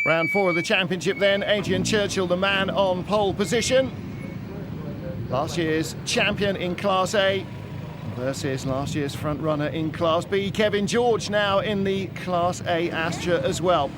Round 4 of the championship then, Adrian Churchill, the man on pole position. Last year's champion in Class A versus last year's front runner in Class B. Kevin George now in the Class A Astra as well.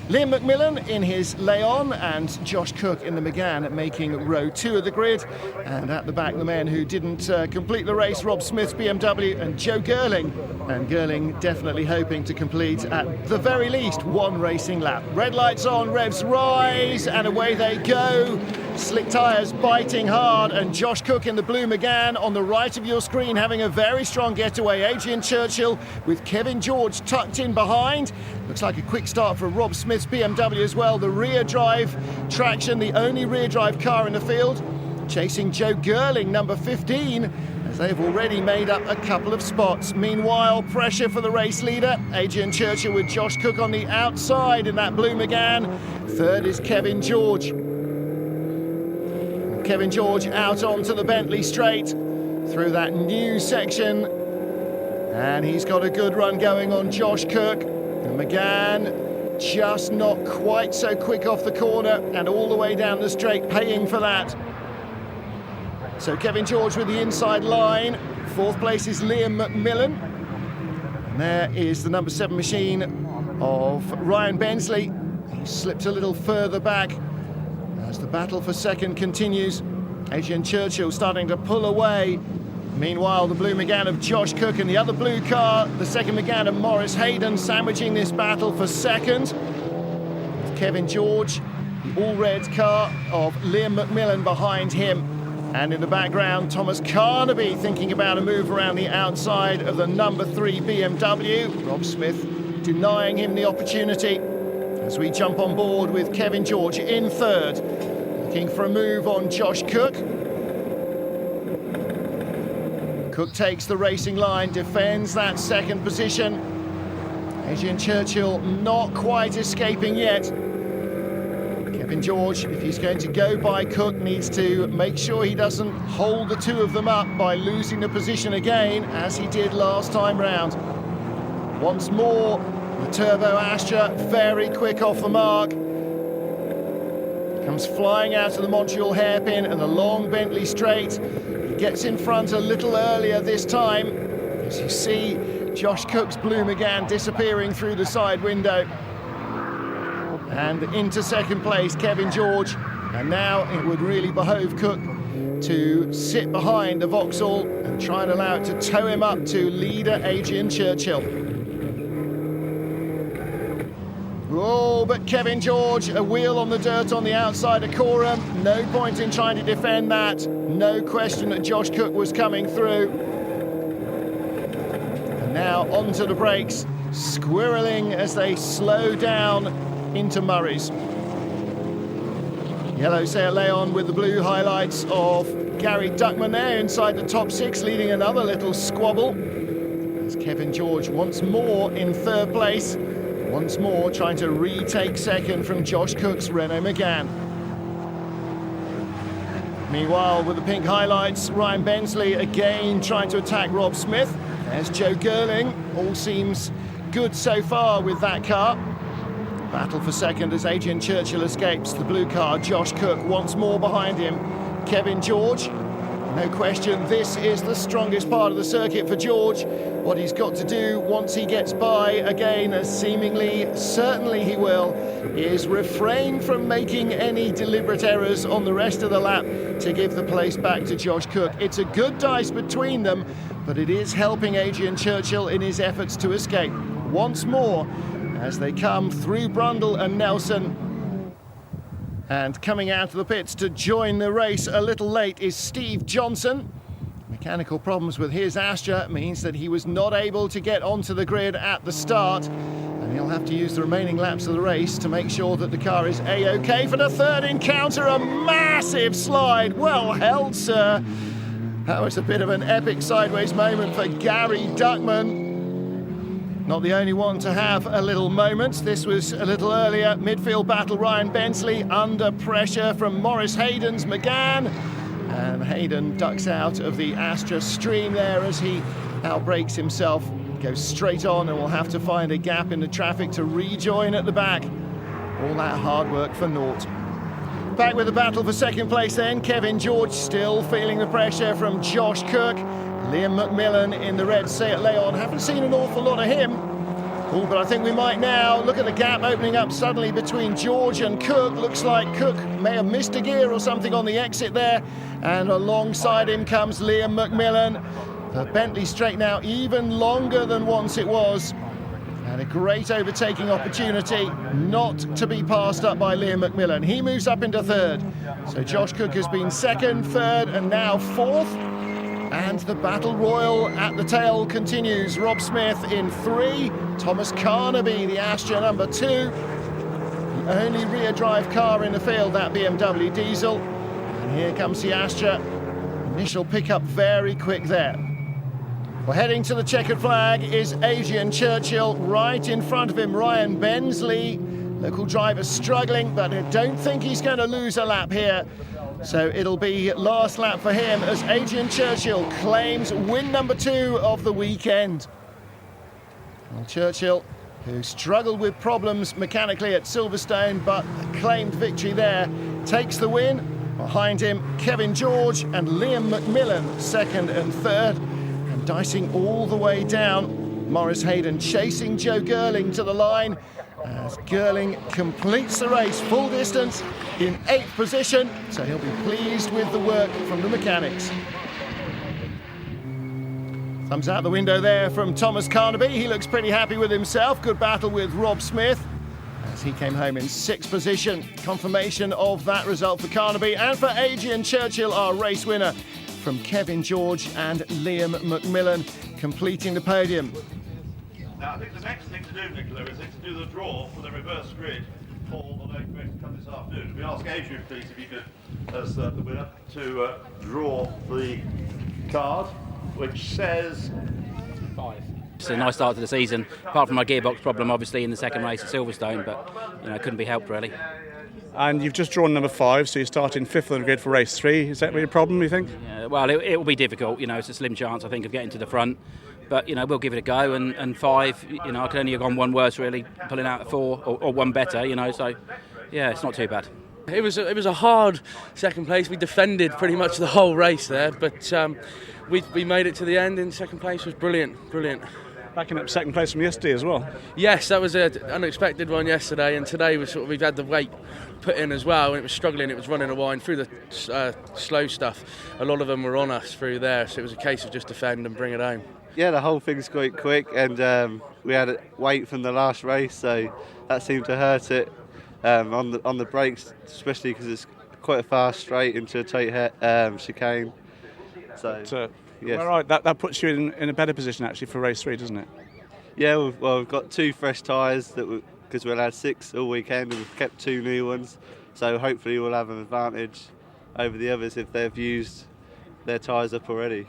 Liam McMillan in his Leon and Josh Cook in the McGann making row 2 of the grid. And at the back, the men who didn't complete the race, Rob Smith's BMW and Joe Girling. And Girling definitely hoping to complete at the very least one racing lap. Red lights on, revs rise, and away they go. Slick tyres biting hard, and Josh Cook in the blue McGann on the right of your screen having a very strong getaway. Adrian Churchill with Kevin George tucked in behind. Looks like a quick start for Rob Smith's BMW as well. The rear drive traction, the only rear drive car in the field. Chasing Joe Girling, number 15, as they've already made up a couple of spots. Meanwhile, pressure for the race leader. Adrian Churchill with Josh Cook on the outside in that blue McGann. Third is Kevin George. Kevin George out onto the Bentley straight through that new section, and he's got a good run going on Josh Cook. And McGann just not quite so quick off the corner and all the way down the straight, paying for that. So Kevin George with the inside line. Fourth place is Liam McMillan. And there is the number 7 machine of Ryan Bensley. He slipped a little further back as the battle for second continues. Adrian Churchill starting to pull away. Meanwhile, the blue McGann of Josh Cook and the other blue car, the second McGann of Maurice Hayden, sandwiching this battle for second. With Kevin George, the all-red car of Liam McMillan behind him. And in the background, Thomas Carnaby thinking about a move around the outside of the number 3 BMW. Rob Smith denying him the opportunity. As we jump on board with Kevin George in third, looking for a move on Josh Cook. Cook takes the racing line, defends that second position. Adrian Churchill not quite escaping yet. Kevin George, if he's going to go by Cook, needs to make sure he doesn't hold the two of them up by losing the position again, as he did last time round. Once more, the Turbo Astra, very quick off the mark. Comes flying out of the Montreal hairpin and the long Bentley straight. He gets in front a little earlier this time, as you see Josh Cook's blue McGann disappearing through the side window. And into second place, Kevin George. And now it would really behove Cook to sit behind the Vauxhall and try and allow it to tow him up to leader Adrian Churchill. Oh, but Kevin George, a wheel on the dirt on the outside of Coram. No point in trying to defend that. No question that Josh Cook was coming through. And now onto the brakes, squirreling as they slow down into Murray's. Yellow Sail Leon with the blue highlights of Gary Duckman there inside the top 6, leading another little squabble. As Kevin George once more in third place. Once more trying to retake second from Josh Cook's Renault Megane. Meanwhile, with the pink highlights, Ryan Bensley again trying to attack Rob Smith. There's Joe Girling. All seems good so far with that car. Battle for second as Adrian Churchill escapes the blue car. Josh Cook once more behind him. Kevin George. No question, this is the strongest part of the circuit for George. What he's got to do once he gets by, again, as seemingly, certainly he will, is refrain from making any deliberate errors on the rest of the lap to give the place back to Josh Cook. It's a good dice between them, but it is helping Adrian Churchill in his efforts to escape. Once more, as they come through Brundle and Nelson. And coming out of the pits to join the race a little late is Steve Johnson. Mechanical problems with his Astra means that he was not able to get onto the grid at the start, and he'll have to use the remaining laps of the race to make sure that the car is A-OK for the third encounter. A massive slide. Well held, sir. That was a bit of an epic sideways moment for Gary Duckman. Not the only one to have a little moment. This was a little earlier. Midfield battle, Ryan Bensley under pressure from Maurice Hayden's McGann. And Hayden ducks out of the Astra stream there as he outbrakes himself. Goes straight on and will have to find a gap in the traffic to rejoin at the back. All that hard work for naught. Back with the battle for second place then. Kevin George still feeling the pressure from Josh Cook. Liam McMillan in the red Seat Leon. Haven't seen an awful lot of him. Oh, but I think we might now. Look at the gap opening up suddenly between George and Cook. Looks like Cook may have missed a gear or something on the exit there. And alongside him comes Liam McMillan. The Bentley straight now even longer than once it was. And a great overtaking opportunity, not to be passed up by Liam McMillan. He moves up into third. So Josh Cook has been second, third, and now fourth. And the battle royal at the tail continues. Rob Smith in 3, Thomas Carnaby, the Astra number 2. The only rear drive car in the field, that BMW diesel. And here comes the Astra. Initial pickup very quick there. Well, heading to the checkered flag is Adrian Churchill. Right in front of him, Ryan Bensley. Local driver struggling, but I don't think he's going to lose a lap here. So it'll be last lap for him as Adrian Churchill claims win number 2 of the weekend. Well, Churchill, who struggled with problems mechanically at Silverstone, but claimed victory there, takes the win. Behind him, Kevin George and Liam McMillan, second and third. And dicing all the way down, Maurice Hayden chasing Joe Girling to the line as Girling completes the race full distance in 8th position, so he'll be pleased with the work from the mechanics. Thumbs out the window there from Thomas Carnaby. He looks pretty happy with himself. Good battle with Rob Smith as he came home in 6th position. Confirmation of that result for Carnaby and for Adrian Churchill, our race winner, from Kevin George and Liam McMillan completing the podium. Now, I think the next thing to do, Nicola, is to do the draw for the reverse grid for the late race to come this afternoon. We ask Adrian, please, if you could, as the winner, to draw the card, which says 5. It's a nice start to the season, apart from my gearbox problem, obviously, in the second race at Silverstone, but it couldn't be helped, really. And you've just drawn number 5, so you're starting 5th on the grid for race 3. Is that really a problem, you think? Yeah, well, it will be difficult. It's a slim chance, I think, of getting to the front. But, we'll give it a go. And 5, I could only have gone one worse, really, pulling out at 4 or one better, So, yeah, it's not too bad. It was a hard second place. We defended pretty much the whole race there, but we made it to the end, and second place was brilliant. Backing up second place from yesterday as well. Yes, that was an unexpected one yesterday, and today we've had the weight put in as well, and it was struggling. It was running a wind through the slow stuff. A lot of them were on us through there, so it was a case of just defend and bring it home. Yeah, the whole thing's quite quick, and we had weight from the last race, so that seemed to hurt it on the brakes, especially because it's quite a fast straight into a tight chicane. So. Yes. All right, that puts you in a better position actually for race 3, doesn't it? Yeah, we've got 2 fresh tyres because we'll have 6 all weekend, and we've kept 2 new ones. So hopefully we'll have an advantage over the others if they've used their tyres up already.